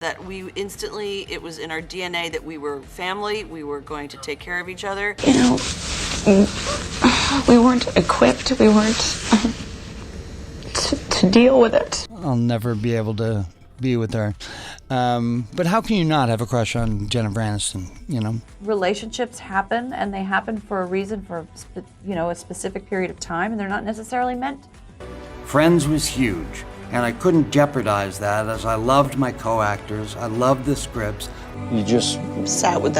That it was in our DNA that we were family, we were going to take care of each other. You know, we weren't equipped, we weren't to deal with it. I'll never be able to be with her. But how can you not have a crush on Jennifer Aniston, you know? Relationships happen, and they happen for a reason, for a specific period of time, and they're not necessarily meant. Friends was huge, and I couldn't jeopardize that as I loved my co-actors, I loved the scripts. You just Sat with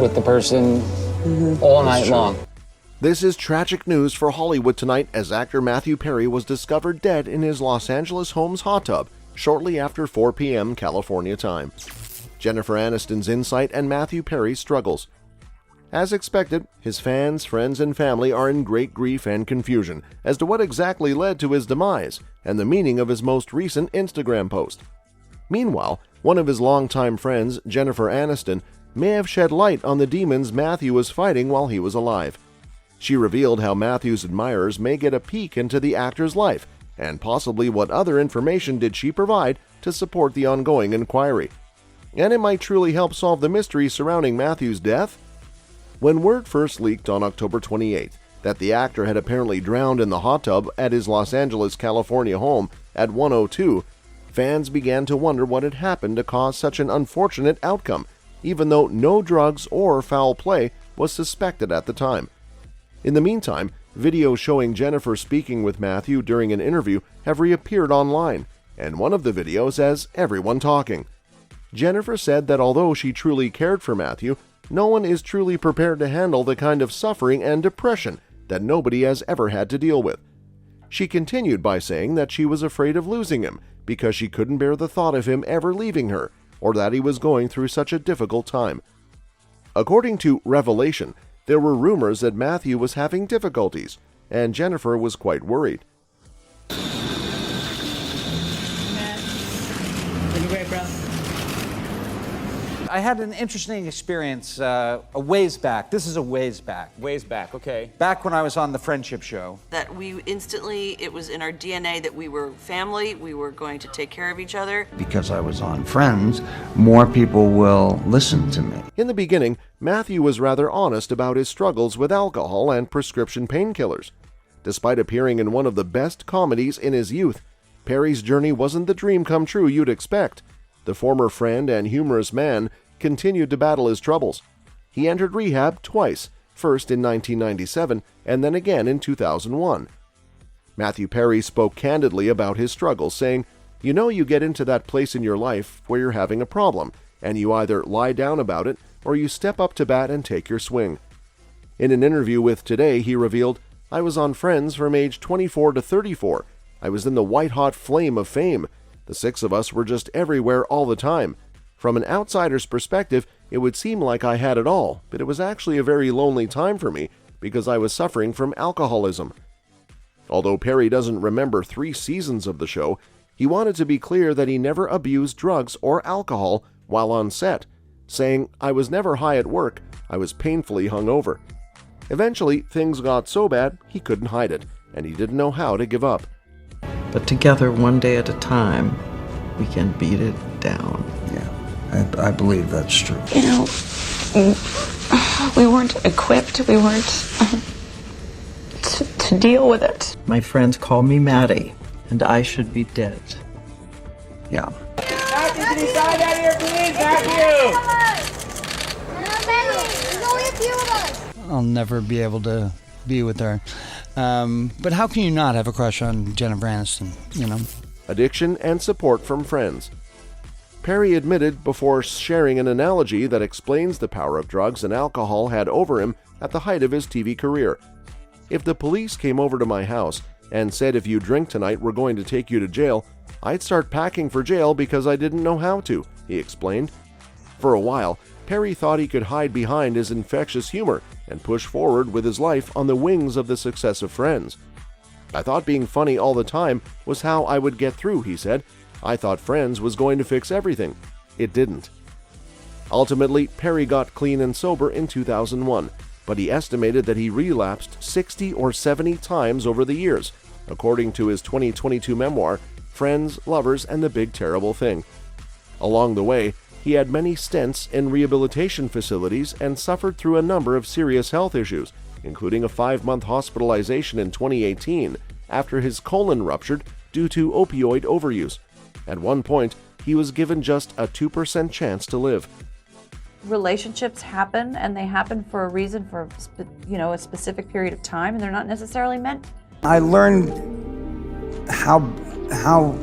with the person all night long. This is tragic news for Hollywood tonight as actor Matthew Perry was discovered dead in his Los Angeles home's hot tub shortly after 4 p.m. California time. Jennifer Aniston's insight and Matthew Perry's struggles. As expected, his fans, friends, and family are in great grief and confusion as to what exactly led to his demise and the meaning of his most recent Instagram post. Meanwhile, one of his longtime friends, Jennifer Aniston, may have shed light on the demons Matthew was fighting while he was alive. She revealed how Matthew's admirers may get a peek into the actor's life, and possibly what other information did she provide to support the ongoing inquiry. And it might truly help solve the mystery surrounding Matthew's death. When word first leaked on October 28th that the actor had apparently drowned in the hot tub at his Los Angeles, California home at 1:02, fans began to wonder what had happened to cause such an unfortunate outcome, even though no drugs or foul play was suspected at the time. In the meantime, videos showing Jennifer speaking with Matthew during an interview have reappeared online, and one of the videos has everyone talking. Jennifer said that although she truly cared for Matthew, no one is truly prepared to handle the kind of suffering and depression that nobody has ever had to deal with. She continued by saying that she was afraid of losing him because she couldn't bear the thought of him ever leaving her or that he was going through such a difficult time. According to Revelation, there were rumors that Matthew was having difficulties, and Jennifer was quite worried. I had an interesting experience a ways back. This is a ways back. Ways back, okay. Back when I was on the Friendship Show. That it was in our DNA that we were family, we were going to take care of each other. Because I was on Friends, more people will listen to me. In the beginning, Matthew was rather honest about his struggles with alcohol and prescription painkillers. Despite appearing in one of the best comedies in his youth, Perry's journey wasn't the dream come true you'd expect. The former friend and humorous man continued to battle his troubles. He entered rehab twice, first in 1997 and then again in 2001. Matthew Perry spoke candidly about his struggles, saying, you get into that place in your life where you're having a problem, and you either lie down about it or you step up to bat and take your swing. In an interview with Today, he revealed, I was on Friends from age 24 to 34. I was in the white-hot flame of fame. The six of us were just everywhere all the time. From an outsider's perspective, it would seem like I had it all, but it was actually a very lonely time for me because I was suffering from alcoholism. Although Perry doesn't remember 3 seasons of the show, he wanted to be clear that he never abused drugs or alcohol while on set, saying, I was never high at work, I was painfully hungover. Eventually, things got so bad he couldn't hide it, and he didn't know how to give up. But together, one day at a time, we can beat it down. Yeah, I believe that's true. We weren't equipped, we weren't to deal with it. My friends call me Maddie, and I should be dead. Yeah. Matthew, can you sign down here, please? Matthew! I'll never be able to be with her. But how can you not have a crush on Jennifer Aniston, Addiction and support from friends. Perry admitted before sharing an analogy that explains the power of drugs and alcohol had over him at the height of his TV career. If the police came over to my house and said, if you drink tonight, we're going to take you to jail, I'd start packing for jail because I didn't know how to, he explained. For a while, Perry thought he could hide behind his infectious humor and push forward with his life on the wings of the success of Friends. I thought being funny all the time was how I would get through, he said. I thought Friends was going to fix everything. It didn't. Ultimately, Perry got clean and sober in 2001, but he estimated that he relapsed 60 or 70 times over the years, according to his 2022 memoir, Friends, Lovers, and the Big Terrible Thing. Along the way, he had many stints in rehabilitation facilities and suffered through a number of serious health issues, including a 5-month hospitalization in 2018 after his colon ruptured due to opioid overuse. At one point, he was given just a 2% chance to live. Relationships happen, and they happen for a reason, for a specific period of time, and they're not necessarily meant. I learned how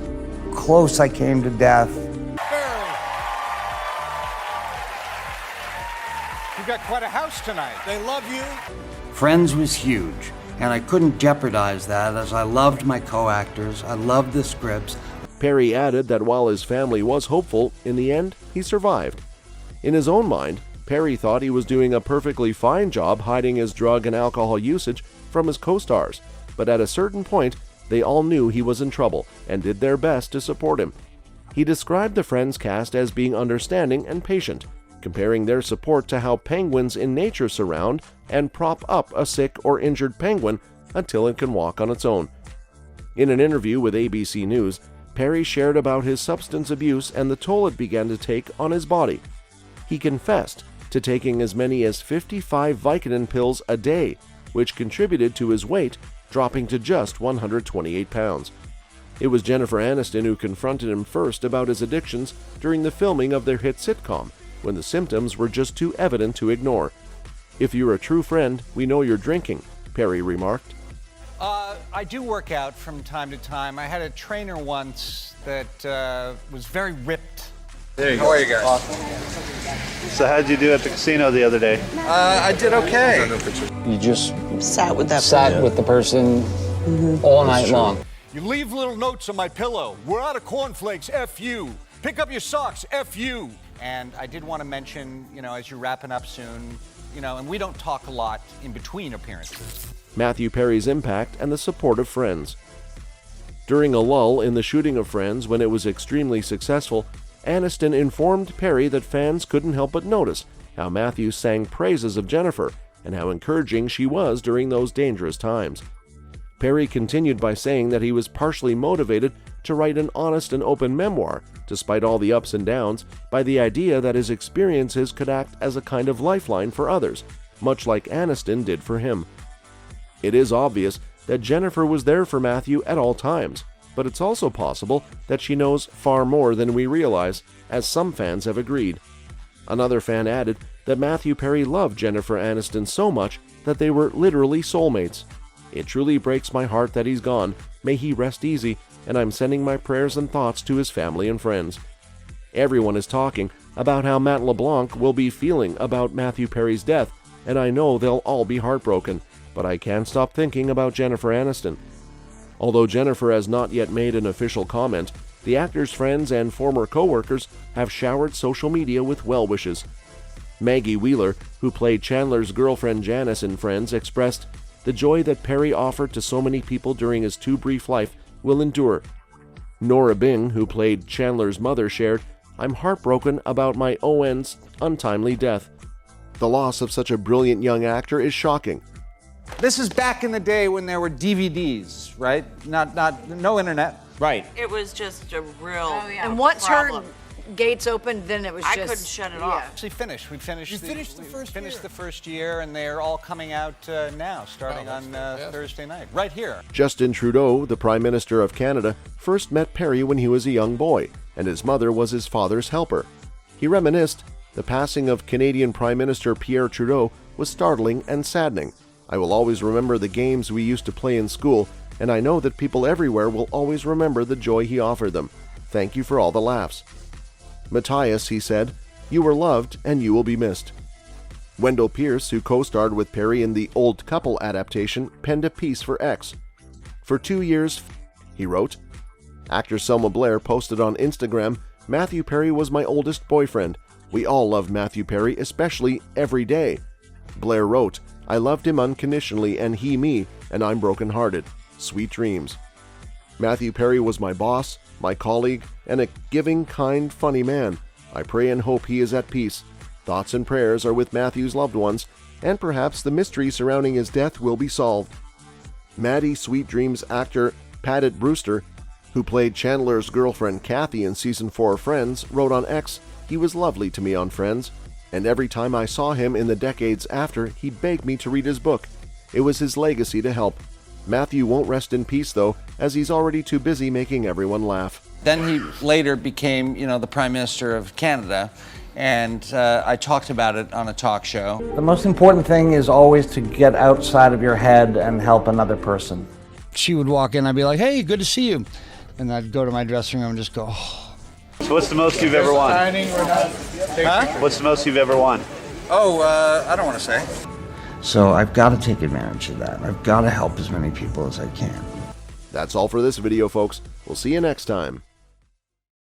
close I came to death. You got quite a house tonight. They love you. Friends was huge, and I couldn't jeopardize that as I loved my co-actors, I loved the scripts. Perry added that while his family was hopeful, in the end, he survived. In his own mind, Perry thought he was doing a perfectly fine job hiding his drug and alcohol usage from his co-stars, but at a certain point, they all knew he was in trouble and did their best to support him. He described the Friends cast as being understanding and patient, comparing their support to how penguins in nature surround and prop up a sick or injured penguin until it can walk on its own. In an interview with ABC News, Perry shared about his substance abuse and the toll it began to take on his body. He confessed to taking as many as 55 Vicodin pills a day, which contributed to his weight dropping to just 128 pounds. It was Jennifer Aniston who confronted him first about his addictions during the filming of their hit sitcom, when the symptoms were just too evident to ignore. "If you're a true friend, we know you're drinking," Perry remarked. I do work out from time to time. I had a trainer once that was very ripped. There you go. How are you guys? So how'd you do at the casino the other day? I did okay. You just Sat with that sat with the person all night long. You leave little notes on my pillow. We're out of cornflakes, F you. Pick up your socks, F you. And I did want to mention, as you're wrapping up soon, and we don't talk a lot in between appearances. Matthew Perry's impact and the support of Friends. During a lull in the shooting of Friends when it was extremely successful, Aniston informed Perry that fans couldn't help but notice how Matthew sang praises of Jennifer and how encouraging she was during those dangerous times. Perry continued by saying that he was partially motivated to write an honest and open memoir, despite all the ups and downs, by the idea that his experiences could act as a kind of lifeline for others, much like Aniston did for him. It is obvious that Jennifer was there for Matthew at all times, but it's also possible that she knows far more than we realize, as some fans have agreed. Another fan added that Matthew Perry loved Jennifer Aniston so much that they were literally soulmates. "It truly breaks my heart that he's gone. May he rest easy, and I'm sending my prayers and thoughts to his family and friends." Everyone is talking about how Matt LeBlanc will be feeling about Matthew Perry's death, and I know they'll all be heartbroken, but I can't stop thinking about Jennifer Aniston. Although Jennifer has not yet made an official comment, the actor's friends and former co-workers have showered social media with well wishes. Maggie Wheeler, who played Chandler's girlfriend Janice in Friends, expressed, "The joy that Perry offered to so many people during his too brief life will endure." Nora Bing, who played Chandler's mother, shared, "I'm heartbroken about my ON's untimely death. The loss of such a brilliant young actor is shocking." This is back in the day when there were DVDs, right? No internet. Right. It was just a real And once problem. her gates opened, then it was I just... couldn't shut it off. Actually finished. We finished. You finished the first finished year. the first year, and they're all coming out now, starting on Thursday night, right here. Justin Trudeau, the Prime Minister of Canada, first met Perry when he was a young boy, and his mother was his father's helper. He reminisced, "The passing of Canadian Prime Minister Pierre Trudeau was startling and saddening. I will always remember the games we used to play in school, and I know that people everywhere will always remember the joy he offered them. Thank you for all the laughs." Matthias, he said, "You were loved and you will be missed." Wendell Pierce, who co-starred with Perry in the Old Couple adaptation, penned a piece for X. "For 2 years," he wrote. Actor Selma Blair posted on Instagram, "Matthew Perry was my oldest boyfriend. We all loved Matthew Perry, especially every day." Blair wrote, "I loved him unconditionally and he me, and I'm brokenhearted. Sweet dreams." Matthew Perry was my boss, my colleague, and a giving, kind, funny man. I pray and hope he is at peace. Thoughts and prayers are with Matthew's loved ones, and perhaps the mystery surrounding his death will be solved. Maddie Sweet Dreams actor Padditt Brewster who played Chandler's girlfriend Kathy in season 4 of Friends, wrote on X, "He was lovely to me on Friends, and every time I saw him in the decades after, he begged me to read his book. It was his legacy to help. Matthew won't rest in peace, though, as he's already too busy making everyone laugh." Then he later became, the Prime Minister of Canada, and I talked about it on a talk show. The most important thing is always to get outside of your head and help another person. She would walk in, I'd be like, "Hey, good to see you." And I'd go to my dressing room and just go, "Oh." So what's the most you've ever won? What's the most you've ever won? Oh, I don't want to say. So I've got to take advantage of that. I've got to help as many people as I can. That's all for this video, folks. We'll see you next time.